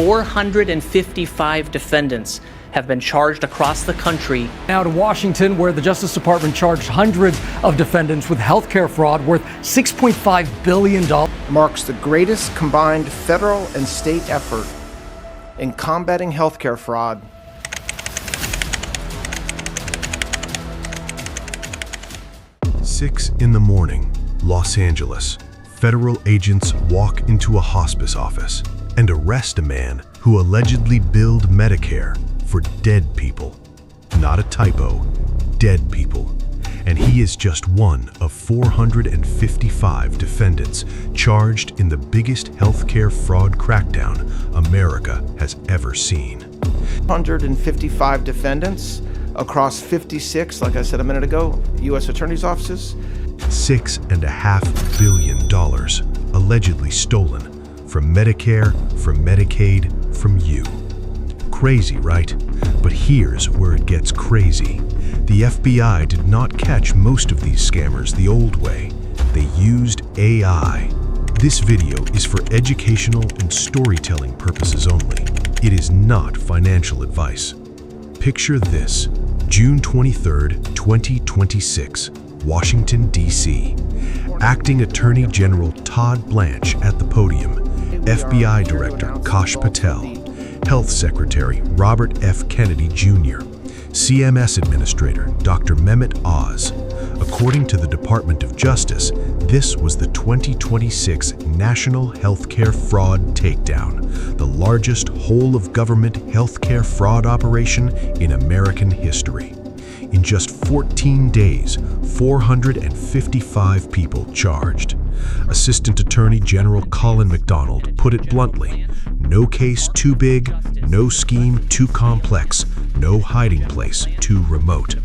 455 defendants have been charged across the country. Now to Washington, where the Justice Department charged hundreds of defendants with healthcare fraud worth $6.5 billion. Marks the greatest combined federal and state effort in combating healthcare fraud. Six in the morning, Los Angeles. Federal agents walk into a hospice office and arrest a man who allegedly billed Medicare for dead people. Not a typo, dead people. And he is just one of 455 defendants charged in the biggest healthcare fraud crackdown America has ever seen. 155 defendants across 56, like I said a minute ago, U.S. attorney's offices. $6.5 billion allegedly stolen from Medicare, from Medicaid, from you. Crazy, right? But here's where it gets crazy. The FBI did not catch most of these scammers the old way. They used AI. This video is for educational and storytelling purposes only. It is not financial advice. Picture this: June 23rd, 2026, Washington, D.C. Acting Attorney General Todd Blanche at the podium, FBI Director Kash Patel, Health Secretary Robert F. Kennedy Jr., CMS Administrator Dr. Mehmet Oz. According to the Department of Justice, this was the 2026 National Healthcare Fraud Takedown, the largest whole-of-government healthcare fraud operation in American history. In just 14 days, 455 people charged. Assistant Attorney General Colin McDonald put it bluntly: no case too big, no scheme too complex, no hiding place too remote.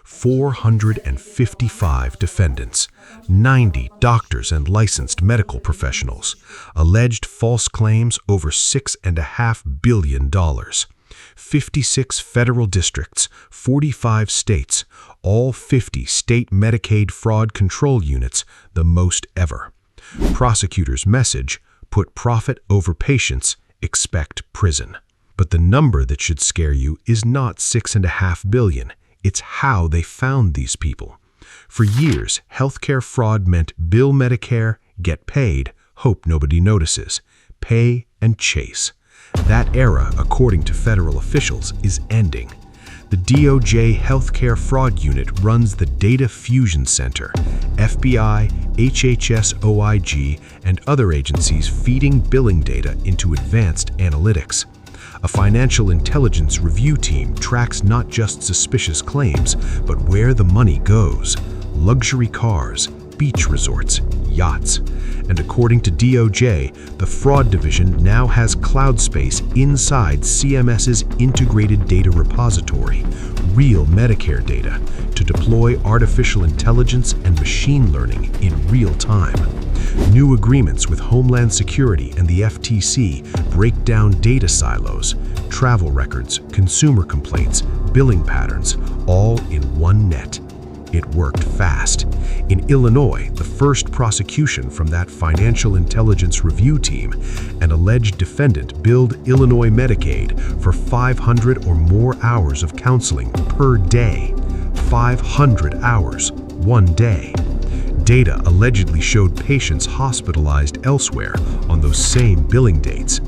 455 defendants, 90 doctors and licensed medical professionals, alleged false claims over $6.5 billion. 56 federal districts, 45 states, all 50 state Medicaid fraud control units, the most ever. Prosecutors' message: put profit over patients, expect prison. But the number that should scare you is not $6.5 billion. It's how they found these people. For years, healthcare fraud meant bill Medicare, get paid, hope nobody notices, pay and chase. That era, according to federal officials, is ending. The DOJ Healthcare Fraud Unit runs the Data Fusion Center, FBI, HHS OIG, and other agencies feeding billing data into advanced analytics. A financial intelligence review team tracks not just suspicious claims, but where the money goes: luxury cars, beach resorts, yachts. And according to DOJ, the fraud division now has cloud space inside CMS's integrated data repository, real Medicare data, to deploy artificial intelligence and machine learning in real time. New agreements with Homeland Security and the FTC break down data silos, travel records, consumer complaints, billing patterns, all in one net. It worked fast. In Illinois, the first prosecution from that financial intelligence review team, an alleged defendant billed Illinois Medicaid for 500 or more hours of counseling per day. 500 hours, one day. Data allegedly showed patients hospitalized elsewhere on those same billing dates.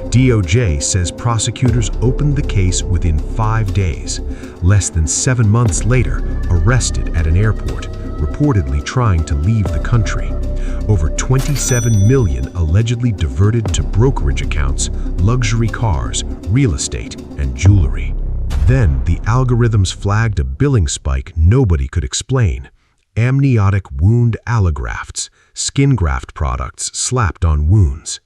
DOJ says prosecutors opened the case within 5 days. Less than 7 months later, arrested at an airport, reportedly trying to leave the country. Over 27 million allegedly diverted to brokerage accounts, luxury cars, real estate, and jewelry. Then the algorithms flagged a billing spike nobody could explain: amniotic wound allografts, skin graft products slapped on wounds.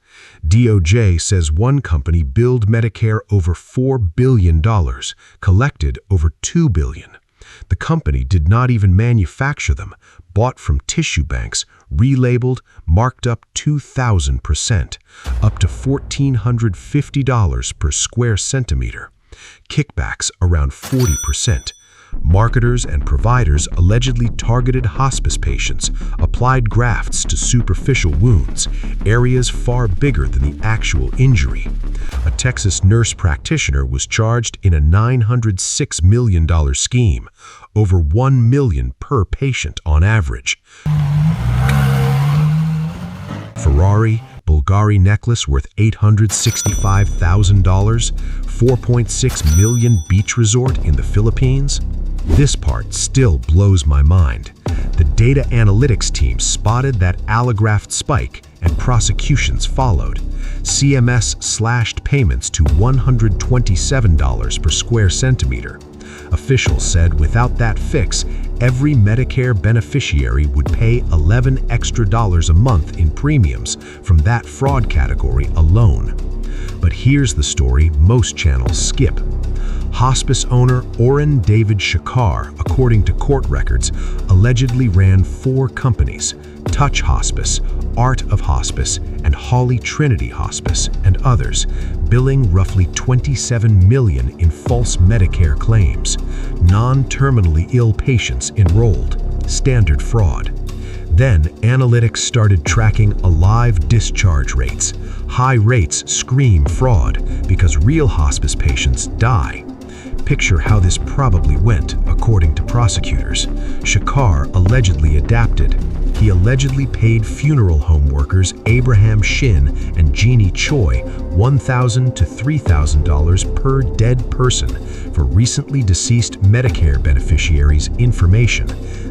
DOJ says one company billed Medicare over $4 billion, collected over $2 billion. The company did not even manufacture them, bought from tissue banks, relabeled, marked up 2,000%, up to $1,450 per square centimeter. Kickbacks around 40%. Marketers and providers allegedly targeted hospice patients, applied grafts to superficial wounds, areas far bigger than the actual injury. A Texas nurse practitioner was charged in a $906 million scheme, over $1 million per patient on average. Ferrari, Bulgari necklace worth $865,000, $4.6 million beach resort in the Philippines. This part still blows my mind. The data analytics team spotted that allograft spike and prosecutions followed. CMS slashed payments to $127 per square centimeter. Officials said without that fix, every Medicare beneficiary would pay $11 extra a month in premiums from that fraud category alone. But here's the story most channels skip. Hospice owner Orrin David Shakar, according to court records, allegedly ran 4 companies: Touch Hospice, Art of Hospice, and Holly Trinity Hospice, and others, billing roughly $27 million in false Medicare claims. Non-terminally ill patients enrolled. Standard fraud. Then, analytics started tracking alive discharge rates. High rates scream fraud because real hospice patients die. Picture how this probably went, according to prosecutors. Shakar allegedly adapted. He allegedly paid funeral home workers Abraham Shin and Jeannie Choi $1,000 to $3,000 per dead person for recently deceased Medicare beneficiaries' information,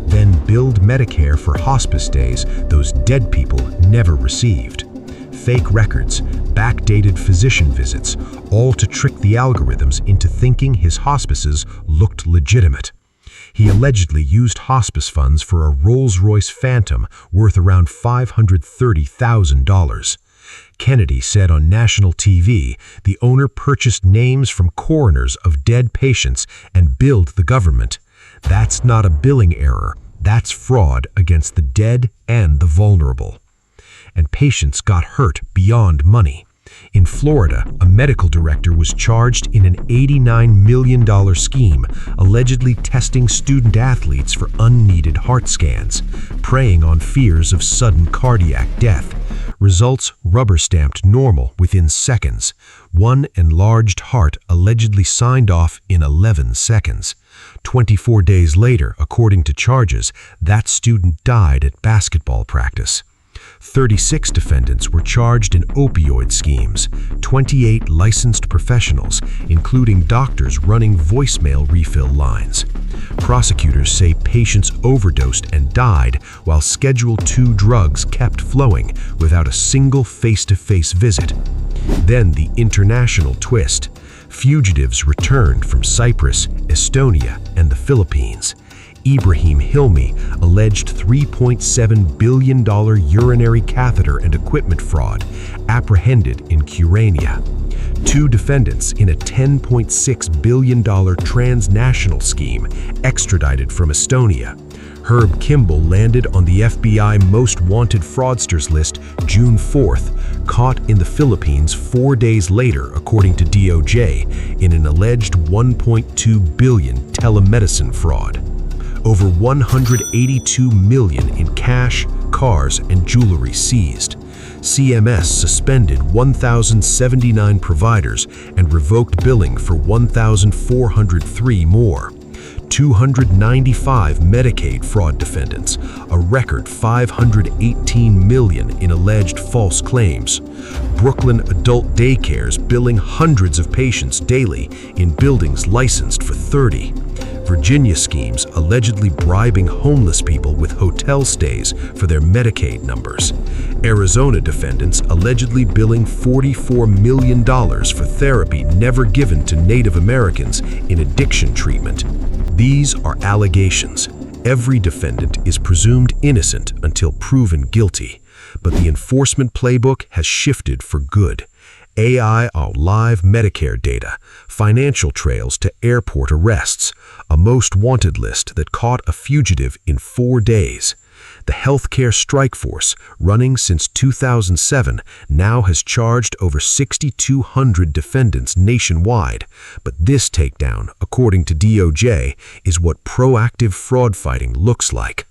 then billed Medicare for hospice days those dead people never received. Fake records, backdated physician visits, all to trick the algorithms into thinking his hospices looked legitimate. He allegedly used hospice funds for a Rolls-Royce Phantom worth around $530,000. Kennedy said on national TV the owner purchased names from coroners of dead patients and billed the government. That's not a billing error. That's fraud against the dead and the vulnerable. And patients got hurt beyond money. In Florida, a medical director was charged in an $89 million scheme, allegedly testing student athletes for unneeded heart scans, preying on fears of sudden cardiac death. Results rubber-stamped normal within seconds. One enlarged heart allegedly signed off in 11 seconds. 24 days later, according to charges, that student died at basketball practice. 36 defendants were charged in opioid schemes, 28 licensed professionals, including doctors running voicemail refill lines. Prosecutors say patients overdosed and died while Schedule II drugs kept flowing without a single face-to-face visit. Then the international twist. Fugitives returned from Cyprus, Estonia, and the Philippines. Ibrahim Hilmi alleged $3.7 billion urinary catheter and equipment fraud, apprehended in Curania. 2 defendants in a $10.6 billion transnational scheme, extradited from Estonia. Herb Kimball landed on the FBI Most Wanted Fraudsters list June 4th, caught in the Philippines 4 days later, according to DOJ, in an alleged $1.2 billion telemedicine fraud. Over $182 million in cash, cars, and jewelry seized. CMS suspended 1,079 providers and revoked billing for 1,403 more. 295 Medicaid fraud defendants, a record $518 million in alleged false claims. Brooklyn adult daycares billing hundreds of patients daily in buildings licensed for 30. Virginia schemes allegedly bribing homeless people with hotel stays for their Medicaid numbers. Arizona defendants allegedly billing $44 million for therapy never given to Native Americans in addiction treatment. These are allegations. Every defendant is presumed innocent until proven guilty, but the enforcement playbook has shifted for good. AI on live Medicare data, financial trails to airport arrests, a most wanted list that caught a fugitive in 4 days. The healthcare strike force, running since 2007, now has charged over 6,200 defendants nationwide. But this takedown, according to DOJ, is what proactive fraud fighting looks like.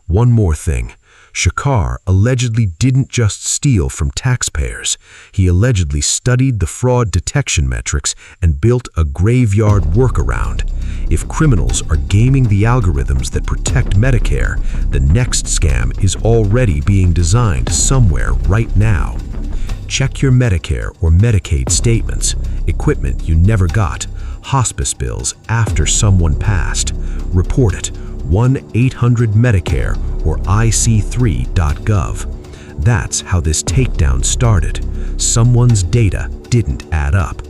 One more thing. Shakar allegedly didn't just steal from taxpayers. He allegedly studied the fraud detection metrics and built a graveyard workaround. If criminals are gaming the algorithms that protect Medicare, the next scam is already being designed somewhere right now. Check your Medicare or Medicaid statements, equipment you never got, hospice bills after someone passed. Report it. 1-800-MEDICARE or ic3.gov. That's how this takedown started. Someone's data didn't add up.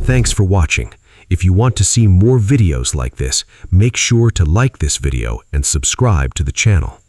Thanks for watching. If you want to see more videos like this, make sure to like this video and subscribe to the channel.